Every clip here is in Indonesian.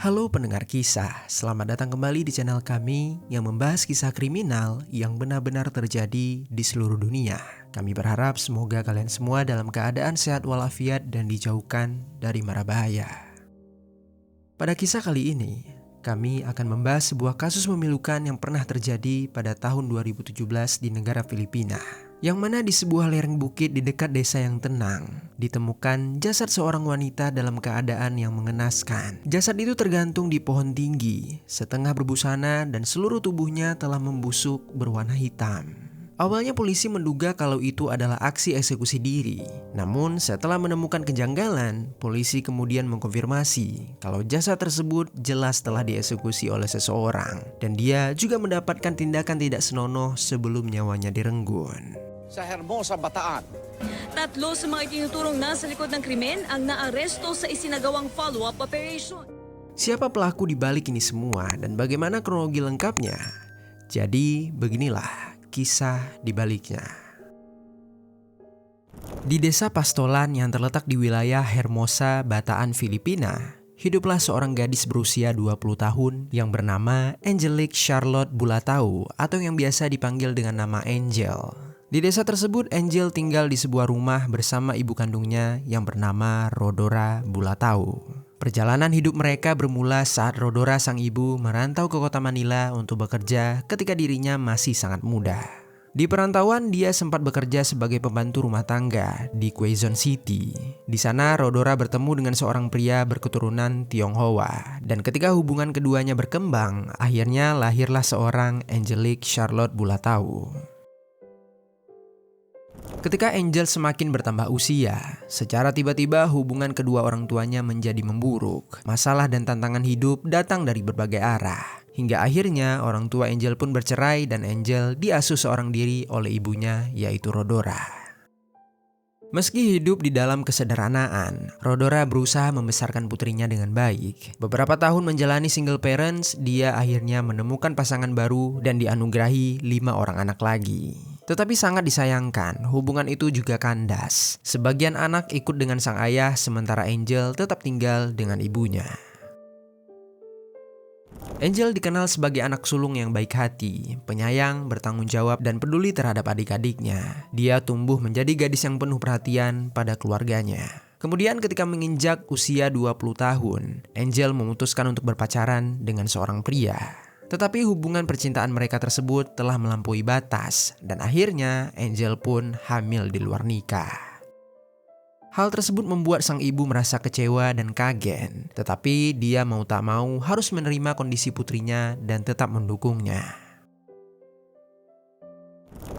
Halo pendengar kisah, selamat datang kembali di channel kami yang membahas kisah kriminal yang benar-benar terjadi di seluruh dunia. Kami berharap semoga kalian semua dalam keadaan sehat walafiat dan dijauhkan dari mara bahaya. Pada kisah kali ini, kami akan membahas sebuah kasus memilukan yang pernah terjadi pada tahun 2017 di negara Filipina. Yang mana di sebuah lereng bukit di dekat desa yang tenang, ditemukan jasad seorang wanita dalam keadaan yang mengenaskan. Jasad itu tergantung di pohon tinggi, setengah berbusana dan seluruh tubuhnya telah membusuk berwarna hitam. Awalnya polisi menduga kalau itu adalah aksi eksekusi diri. Namun setelah menemukan kejanggalan, polisi kemudian mengkonfirmasi kalau jasad tersebut jelas telah dieksekusi oleh seseorang. Dan dia juga mendapatkan tindakan tidak senonoh sebelum nyawanya direnggut. Sa Hermosa, Bataan. Tatlo sa mga itinuturong nasa likod ng krimen ang naaresto sa isinagawang follow-up operation. Siapa pelaku di balik ini semua dan bagaimana kronologi lengkapnya? Jadi beginilah kisah di baliknya. Di desa Pastolan yang terletak di wilayah Hermosa, Bataan, Filipina, hiduplah seorang gadis berusia 20 tahun yang bernama Angelique Charlotte Bulatao atau yang biasa dipanggil dengan nama Angel. Di desa tersebut, Angel tinggal di sebuah rumah bersama ibu kandungnya yang bernama Rodora Bulatao. Perjalanan hidup mereka bermula saat Rodora sang ibu merantau ke kota Manila untuk bekerja ketika dirinya masih sangat muda. Di perantauan, dia sempat bekerja sebagai pembantu rumah tangga di Quezon City. Di sana, Rodora bertemu dengan seorang pria berketurunan Tionghoa. Dan ketika hubungan keduanya berkembang, akhirnya lahirlah seorang Angelique Charlotte Bulatao. Ketika Angel semakin bertambah usia, secara tiba-tiba hubungan kedua orang tuanya menjadi memburuk. Masalah dan tantangan hidup datang dari berbagai arah. Hingga akhirnya orang tua Angel pun bercerai dan Angel diasuh seorang diri oleh ibunya yaitu Rodora. Meski hidup di dalam kesederhanaan, Rodora berusaha membesarkan putrinya dengan baik. Beberapa tahun menjalani single parents, dia akhirnya menemukan pasangan baru dan dianugerahi 5 orang anak lagi. Tetapi sangat disayangkan, hubungan itu juga kandas. Sebagian anak ikut dengan sang ayah, sementara Angel tetap tinggal dengan ibunya. Angel dikenal sebagai anak sulung yang baik hati, penyayang, bertanggung jawab, dan peduli terhadap adik-adiknya. Dia tumbuh menjadi gadis yang penuh perhatian pada keluarganya. Kemudian ketika menginjak usia 20 tahun, Angel memutuskan untuk berpacaran dengan seorang pria. Tetapi hubungan percintaan mereka tersebut telah melampaui batas dan akhirnya Angel pun hamil di luar nikah. Hal tersebut membuat sang ibu merasa kecewa dan kaget, tetapi dia mau tak mau harus menerima kondisi putrinya dan tetap mendukungnya.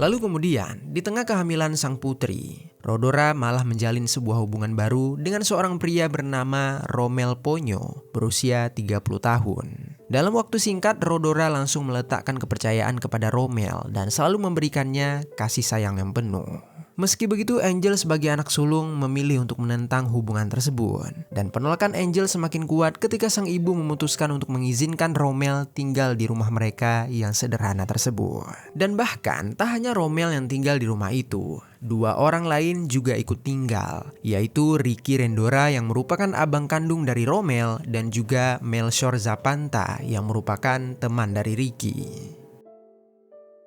Lalu kemudian, di tengah kehamilan sang putri, Rodora malah menjalin sebuah hubungan baru dengan seorang pria bernama Romel Ponyo berusia 30 tahun. Dalam waktu singkat, Rodora langsung meletakkan kepercayaan kepada Romel dan selalu memberikannya kasih sayang yang penuh. Meski begitu, Angel sebagai anak sulung memilih untuk menentang hubungan tersebut. Dan penolakan Angel semakin kuat ketika sang ibu memutuskan untuk mengizinkan Romel tinggal di rumah mereka yang sederhana tersebut. Dan bahkan tak hanya Romel yang tinggal di rumah itu, 2 orang lain juga ikut tinggal, yaitu Ricky Rendora yang merupakan abang kandung dari Romel dan juga Melchor Zapanta yang merupakan teman dari Ricky.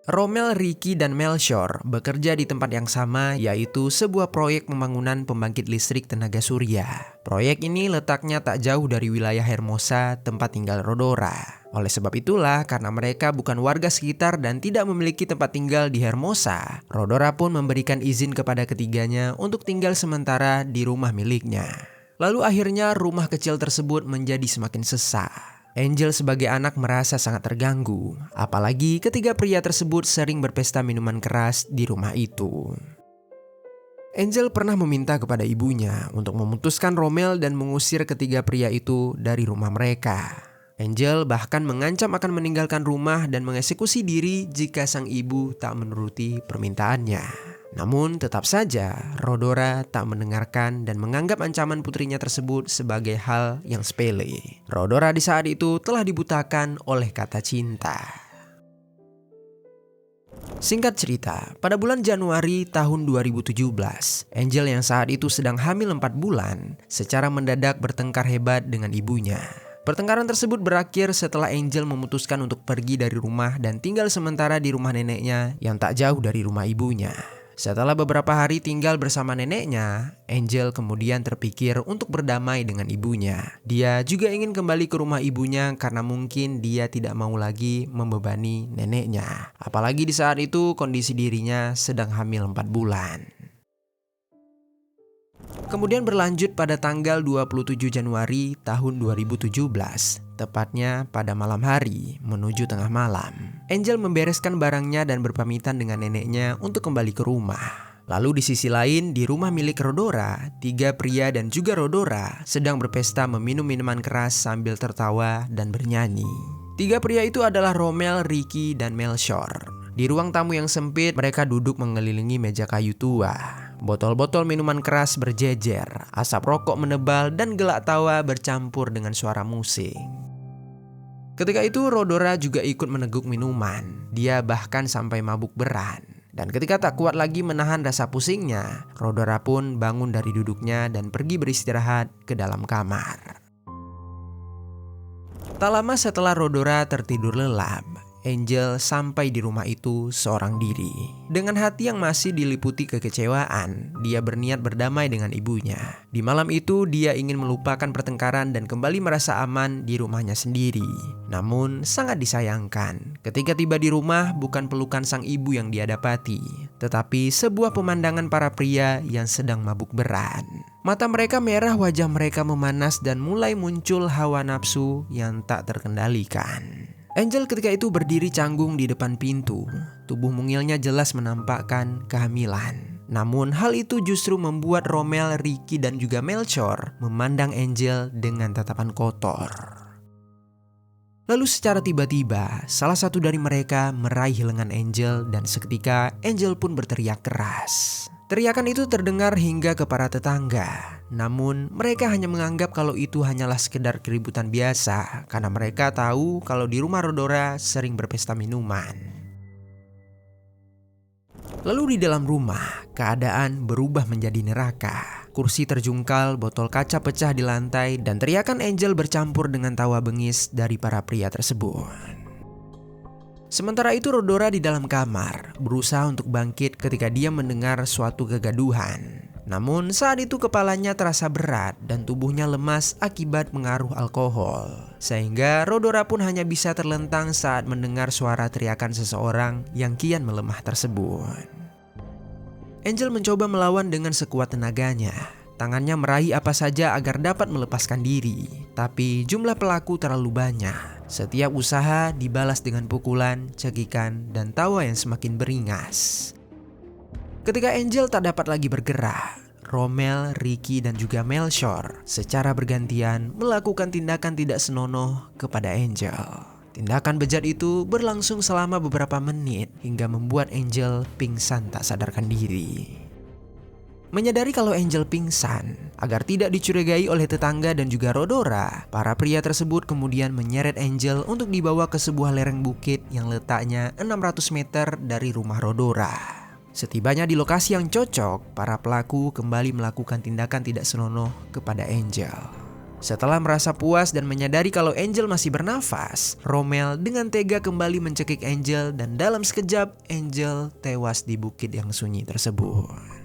Romel, Ricky, dan Melchor bekerja di tempat yang sama, yaitu sebuah proyek pembangunan pembangkit listrik tenaga surya. Proyek ini letaknya tak jauh dari wilayah Hermosa, tempat tinggal Rodora. Oleh sebab itulah, karena mereka bukan warga sekitar dan tidak memiliki tempat tinggal di Hermosa, Rodora pun memberikan izin kepada ketiganya untuk tinggal sementara di rumah miliknya. Lalu akhirnya rumah kecil tersebut menjadi semakin sesak. Angel sebagai anak merasa sangat terganggu, apalagi ketiga pria tersebut sering berpesta minuman keras di rumah itu. Angel pernah meminta kepada ibunya untuk memutuskan Romel dan mengusir ketiga pria itu dari rumah mereka. Angel bahkan mengancam akan meninggalkan rumah dan mengeksekusi diri jika sang ibu tak menuruti permintaannya. Namun tetap saja Rodora tak mendengarkan dan menganggap ancaman putrinya tersebut sebagai hal yang sepele. Rodora di saat itu telah dibutakan oleh kata cinta. Singkat cerita, pada bulan Januari tahun 2017, Angel yang saat itu sedang hamil 4 bulan secara mendadak bertengkar hebat dengan ibunya. Pertengkaran tersebut berakhir setelah Angel memutuskan untuk pergi dari rumah dan tinggal sementara di rumah neneknya yang tak jauh dari rumah ibunya. Setelah beberapa hari tinggal bersama neneknya, Angel kemudian terpikir untuk berdamai dengan ibunya. Dia juga ingin kembali ke rumah ibunya karena mungkin dia tidak mau lagi membebani neneknya. Apalagi di saat itu kondisi dirinya sedang hamil 4 bulan. Kemudian berlanjut pada tanggal 27 Januari tahun 2017, tepatnya pada malam hari menuju tengah malam. Angel membereskan barangnya dan berpamitan dengan neneknya untuk kembali ke rumah. Lalu di sisi lain, di rumah milik Rodora, 3 pria dan juga Rodora sedang berpesta meminum minuman keras sambil tertawa dan bernyanyi. 3 pria itu adalah Romel, Ricky, dan Melchior. Di ruang tamu yang sempit, mereka duduk mengelilingi meja kayu tua. Botol-botol minuman keras berjejer, asap rokok menebal, dan gelak tawa bercampur dengan suara musik. Ketika itu Rodora juga ikut meneguk minuman. Dia bahkan sampai mabuk berat. Dan ketika tak kuat lagi menahan rasa pusingnya, Rodora pun bangun dari duduknya dan pergi beristirahat ke dalam kamar. Tak lama setelah Rodora tertidur lelap, Angel sampai di rumah itu seorang diri. Dengan hati yang masih diliputi kekecewaan, dia berniat berdamai dengan ibunya. Di malam itu dia ingin melupakan pertengkaran dan kembali merasa aman di rumahnya sendiri. Namun sangat disayangkan, ketika tiba di rumah bukan pelukan sang ibu yang dia dapati, tetapi sebuah pemandangan para pria yang sedang mabuk berat. Mata mereka merah, wajah mereka memanas dan mulai muncul hawa nafsu yang tak terkendalikan. Angel ketika itu berdiri canggung di depan pintu. Tubuh mungilnya jelas menampakkan kehamilan. Namun hal itu justru membuat Romel, Ricky, dan juga Melchior memandang Angel dengan tatapan kotor. Lalu secara tiba-tiba, salah satu dari mereka meraih lengan Angel dan seketika Angel pun berteriak keras. Teriakan itu terdengar hingga ke para tetangga. Namun mereka hanya menganggap kalau itu hanyalah sekedar keributan biasa karena mereka tahu kalau di rumah Rodora sering berpesta minuman. Lalu di dalam rumah, keadaan berubah menjadi neraka. Kursi terjungkal, botol kaca pecah di lantai, dan teriakan Angel bercampur dengan tawa bengis dari para pria tersebut. Sementara itu Rodora di dalam kamar berusaha untuk bangkit ketika dia mendengar suatu kegaduhan. Namun saat itu kepalanya terasa berat dan tubuhnya lemas akibat pengaruh alkohol. Sehingga Rodora pun hanya bisa terlentang saat mendengar suara teriakan seseorang yang kian melemah tersebut. Angel mencoba melawan dengan sekuat tenaganya. Tangannya meraih apa saja agar dapat melepaskan diri. Tapi jumlah pelaku terlalu banyak. Setiap usaha dibalas dengan pukulan, cekikan, dan tawa yang semakin beringas. Ketika Angel tak dapat lagi bergerak, Romel, Ricky, dan juga Melchior secara bergantian melakukan tindakan tidak senonoh kepada Angel. Tindakan bejat itu berlangsung selama beberapa menit hingga membuat Angel pingsan tak sadarkan diri. Menyadari kalau Angel pingsan, agar tidak dicurigai oleh tetangga dan juga Rodora, para pria tersebut kemudian menyeret Angel untuk dibawa ke sebuah lereng bukit yang letaknya 600 meter dari rumah Rodora. Setibanya di lokasi yang cocok, para pelaku kembali melakukan tindakan tidak senonoh kepada Angel. Setelah merasa puas dan menyadari kalau Angel masih bernafas, Romel dengan tega kembali mencekik Angel dan dalam sekejap Angel tewas di bukit yang sunyi tersebut.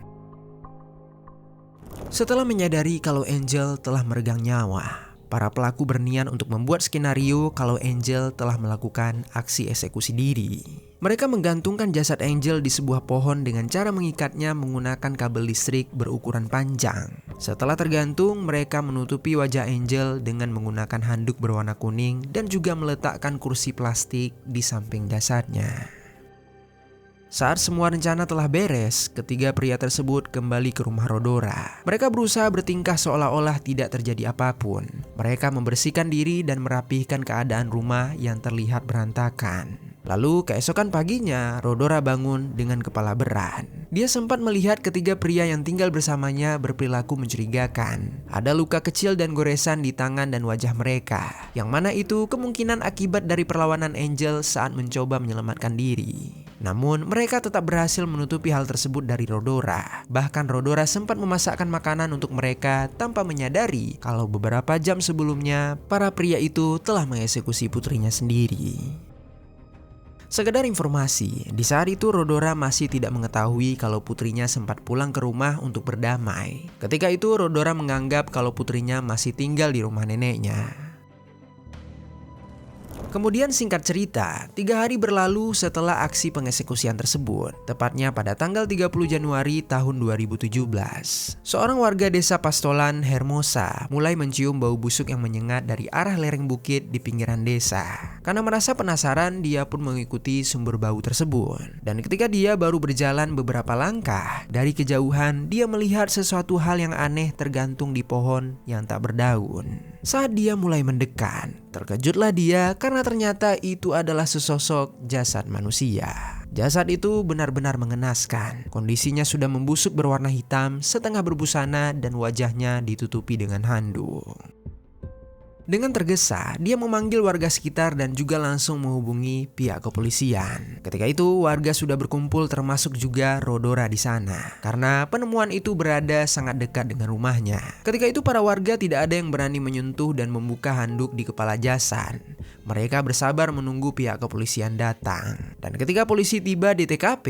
Setelah menyadari kalau Angel telah meregang nyawa, para pelaku berniat untuk membuat skenario kalau Angel telah melakukan aksi eksekusi diri. Mereka menggantungkan jasad Angel di sebuah pohon dengan cara mengikatnya menggunakan kabel listrik berukuran panjang. Setelah tergantung, mereka menutupi wajah Angel dengan menggunakan handuk berwarna kuning dan juga meletakkan kursi plastik di samping jasadnya. Saat semua rencana telah beres, ketiga pria tersebut kembali ke rumah Rodora. Mereka berusaha bertingkah seolah-olah tidak terjadi apapun. Mereka membersihkan diri dan merapihkan keadaan rumah yang terlihat berantakan. Lalu keesokan paginya, Rodora bangun dengan kepala berat. Dia sempat melihat ketiga pria yang tinggal bersamanya berperilaku mencurigakan. Ada luka kecil dan goresan di tangan dan wajah mereka, yang mana itu kemungkinan akibat dari perlawanan Angel saat mencoba menyelamatkan diri. Namun mereka tetap berhasil menutupi hal tersebut dari Rodora. Bahkan Rodora sempat memasakkan makanan untuk mereka tanpa menyadari kalau beberapa jam sebelumnya para pria itu telah mengeksekusi putrinya sendiri. Sekedar informasi, di saat itu Rodora masih tidak mengetahui kalau putrinya sempat pulang ke rumah untuk berdamai. Ketika itu Rodora menganggap kalau putrinya masih tinggal di rumah neneknya. Kemudian singkat cerita, 3 hari berlalu setelah aksi pengeksekusian tersebut, tepatnya pada tanggal 30 Januari tahun 2017. Seorang warga desa Pastolan, Hermosa, mulai mencium bau busuk yang menyengat dari arah lereng bukit di pinggiran desa. Karena merasa penasaran, dia pun mengikuti sumber bau tersebut. Dan ketika dia baru berjalan beberapa langkah, dari kejauhan dia melihat sesuatu hal yang aneh tergantung di pohon yang tak berdaun. Saat dia mulai mendekat, terkejutlah dia karena ternyata itu adalah sesosok jasad manusia. Jasad itu benar-benar mengenaskan. Kondisinya sudah membusuk berwarna hitam, setengah berbusana dan wajahnya ditutupi dengan handuk. Dengan tergesa, dia memanggil warga sekitar dan juga langsung menghubungi pihak kepolisian. Ketika itu, warga sudah berkumpul termasuk juga Rodora di sana. Karena penemuan itu berada sangat dekat dengan rumahnya. Ketika itu para warga tidak ada yang berani menyentuh dan membuka handuk di kepala jasad. Mereka bersabar menunggu pihak kepolisian datang. Dan ketika polisi tiba di TKP,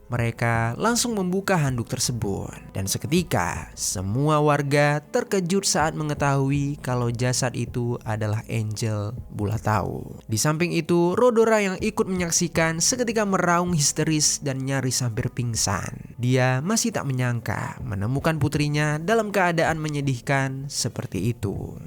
mereka langsung membuka handuk tersebut. Dan seketika, semua warga terkejut saat mengetahui kalau jasad itu adalah Angel Bulatau. Di samping itu, Rodora yang ikut menyaksikan seketika meraung histeris dan nyaris hampir pingsan. Dia masih tak menyangka menemukan putrinya dalam keadaan menyedihkan seperti itu.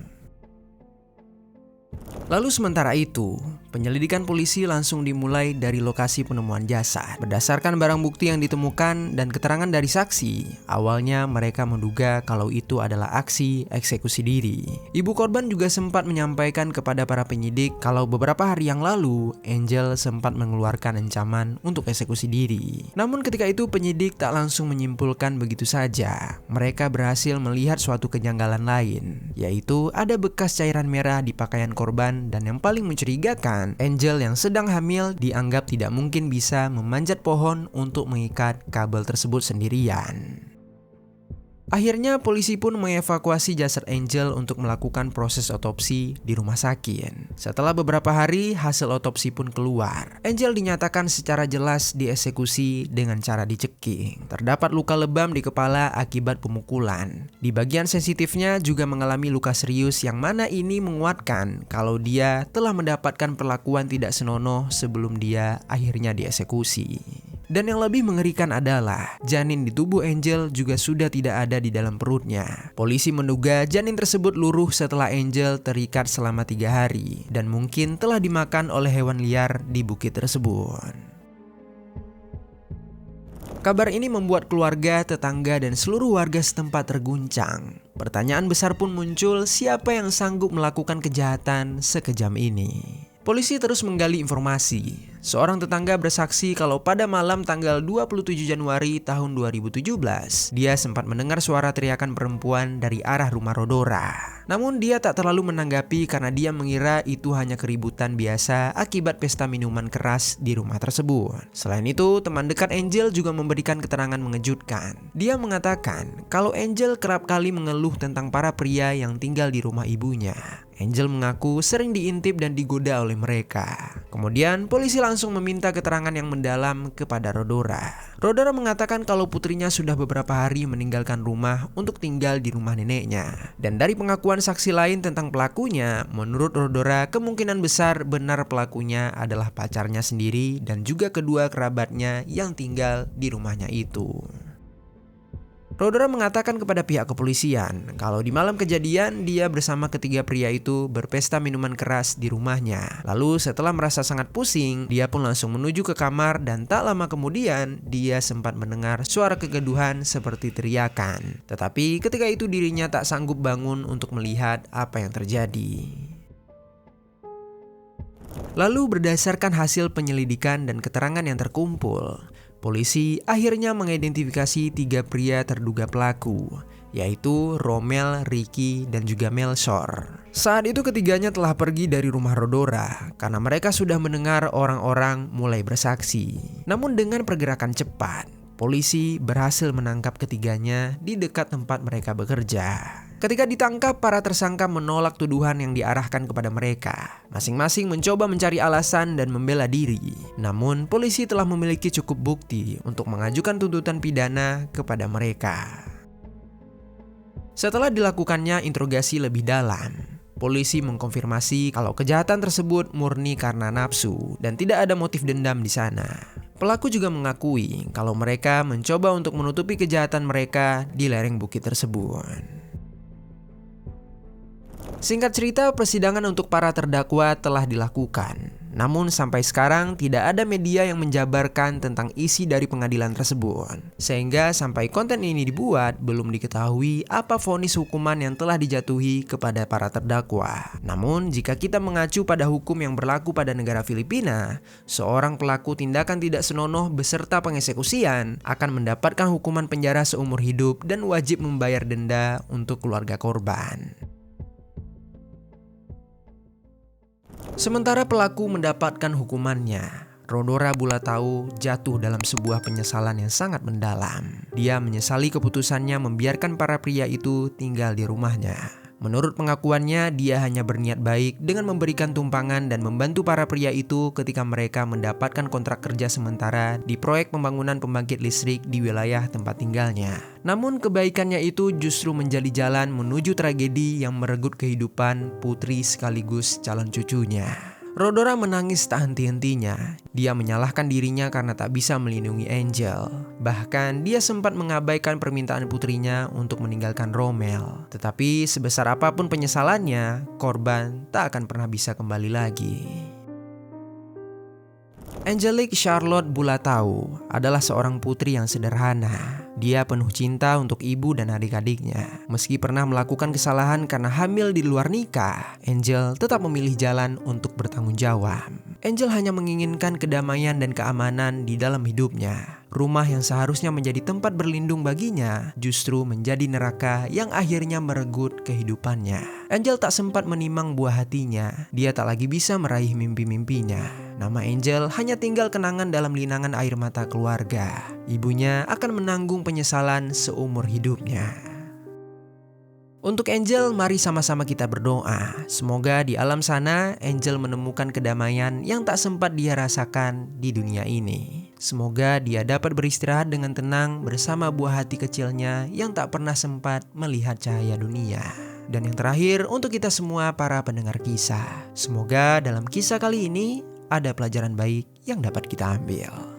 Lalu sementara itu, penyelidikan polisi langsung dimulai dari lokasi penemuan jasad. Berdasarkan barang bukti yang ditemukan dan keterangan dari saksi, awalnya mereka menduga kalau itu adalah aksi eksekusi diri. Ibu korban juga sempat menyampaikan kepada para penyidik kalau beberapa hari yang lalu, Angel sempat mengeluarkan ancaman untuk eksekusi diri. Namun ketika itu penyidik tak langsung menyimpulkan begitu saja. Mereka berhasil melihat suatu kejanggalan lain, yaitu ada bekas cairan merah di pakaian korban. Dan yang paling mencurigakan, Angel yang sedang hamil dianggap tidak mungkin bisa memanjat pohon untuk mengikat kabel tersebut sendirian. Akhirnya polisi pun mengevakuasi jasad Angel untuk melakukan proses otopsi di rumah sakit. Setelah beberapa hari, hasil otopsi pun keluar. Angel dinyatakan secara jelas dieksekusi dengan cara dicekik. Terdapat luka lebam di kepala akibat pemukulan. Di bagian sensitifnya juga mengalami luka serius yang mana ini menguatkan kalau dia telah mendapatkan perlakuan tidak senonoh sebelum dia akhirnya dieksekusi. Dan yang lebih mengerikan adalah janin di tubuh Angel juga sudah tidak ada di dalam perutnya. Polisi menduga janin tersebut luruh setelah Angel terikat selama 3 hari dan mungkin telah dimakan oleh hewan liar di bukit tersebut. Kabar ini membuat keluarga, tetangga, dan seluruh warga setempat terguncang. Pertanyaan besar pun muncul, siapa yang sanggup melakukan kejahatan sekejam ini? Polisi terus menggali informasi. Seorang tetangga bersaksi kalau pada malam tanggal 27 Januari tahun 2017, dia sempat mendengar suara teriakan perempuan dari arah rumah Rodora. Namun dia tak terlalu menanggapi karena dia mengira itu hanya keributan biasa akibat pesta minuman keras di rumah tersebut. Selain itu, teman dekat Angel juga memberikan keterangan mengejutkan. Dia mengatakan kalau Angel kerap kali mengeluh tentang para pria yang tinggal di rumah ibunya. Angel mengaku sering diintip dan digoda oleh mereka. Kemudian polisi langsung meminta keterangan yang mendalam kepada Rodora. Rodora mengatakan kalau putrinya sudah beberapa hari meninggalkan rumah untuk tinggal di rumah neneknya. Dan dari pengakuan saksi lain tentang pelakunya, menurut Rodora kemungkinan besar benar pelakunya adalah pacarnya sendiri dan juga kedua kerabatnya yang tinggal di rumahnya itu. Rodora mengatakan kepada pihak kepolisian kalau di malam kejadian dia bersama ketiga pria itu berpesta minuman keras di rumahnya. Lalu setelah merasa sangat pusing, dia pun langsung menuju ke kamar dan tak lama kemudian dia sempat mendengar suara kegaduhan seperti teriakan. Tetapi ketika itu dirinya tak sanggup bangun untuk melihat apa yang terjadi. Lalu berdasarkan hasil penyelidikan dan keterangan yang terkumpul, polisi akhirnya mengidentifikasi 3 pria terduga pelaku, yaitu Rommel, Ricky, dan juga Melchor. Saat itu ketiganya telah pergi dari rumah Rodora karena mereka sudah mendengar orang-orang mulai bersaksi. Namun dengan pergerakan cepat, polisi berhasil menangkap ketiganya di dekat tempat mereka bekerja. Ketika ditangkap, para tersangka menolak tuduhan yang diarahkan kepada mereka. Masing-masing mencoba mencari alasan dan membela diri. Namun, polisi telah memiliki cukup bukti untuk mengajukan tuntutan pidana kepada mereka. Setelah dilakukannya interogasi lebih dalam, polisi mengkonfirmasi kalau kejahatan tersebut murni karena nafsu dan tidak ada motif dendam di sana. Pelaku juga mengakui kalau mereka mencoba untuk menutupi kejahatan mereka di lereng bukit tersebut. Singkat cerita, persidangan untuk para terdakwa telah dilakukan. Namun sampai sekarang tidak ada media yang menjabarkan tentang isi dari pengadilan tersebut. Sehingga sampai konten ini dibuat, belum diketahui apa vonis hukuman yang telah dijatuhi kepada para terdakwa. Namun jika kita mengacu pada hukum yang berlaku pada negara Filipina, seorang pelaku tindakan tidak senonoh beserta pengeksekusian akan mendapatkan hukuman penjara seumur hidup dan wajib membayar denda untuk keluarga korban. Sementara pelaku mendapatkan hukumannya, Rodora Bulatau jatuh dalam sebuah penyesalan yang sangat mendalam. Dia menyesali keputusannya membiarkan para pria itu tinggal di rumahnya. Menurut pengakuannya, dia hanya berniat baik dengan memberikan tumpangan dan membantu para pria itu ketika mereka mendapatkan kontrak kerja sementara di proyek pembangunan pembangkit listrik di wilayah tempat tinggalnya. Namun kebaikannya itu justru menjadi jalan menuju tragedi yang merenggut kehidupan putri sekaligus calon cucunya. Rodora menangis tak henti-hentinya. Dia menyalahkan dirinya karena tak bisa melindungi Angel. Bahkan dia sempat mengabaikan permintaan putrinya untuk meninggalkan Rommel. Tetapi sebesar apapun penyesalannya, korban tak akan pernah bisa kembali lagi. Angelique Charlotte Bulatau adalah seorang putri yang sederhana. Dia penuh cinta untuk ibu dan adik-adiknya. Meski pernah melakukan kesalahan karena hamil di luar nikah, Angel tetap memilih jalan untuk bertanggung jawab. Angel hanya menginginkan kedamaian dan keamanan di dalam hidupnya. Rumah yang seharusnya menjadi tempat berlindung baginya justru menjadi neraka yang akhirnya merenggut kehidupannya. Angel tak sempat menimang buah hatinya. Dia tak lagi bisa meraih mimpi-mimpinya. Nama Angel hanya tinggal kenangan dalam linangan air mata keluarga. Ibunya akan menanggung penyesalan seumur hidupnya. Untuk Angel, mari sama-sama kita berdoa. Semoga di alam sana Angel menemukan kedamaian yang tak sempat dia rasakan di dunia ini. Semoga dia dapat beristirahat dengan tenang bersama buah hati kecilnya yang tak pernah sempat melihat cahaya dunia. Dan yang terakhir, untuk kita semua para pendengar kisah, semoga dalam kisah kali ini ada pelajaran baik yang dapat kita ambil.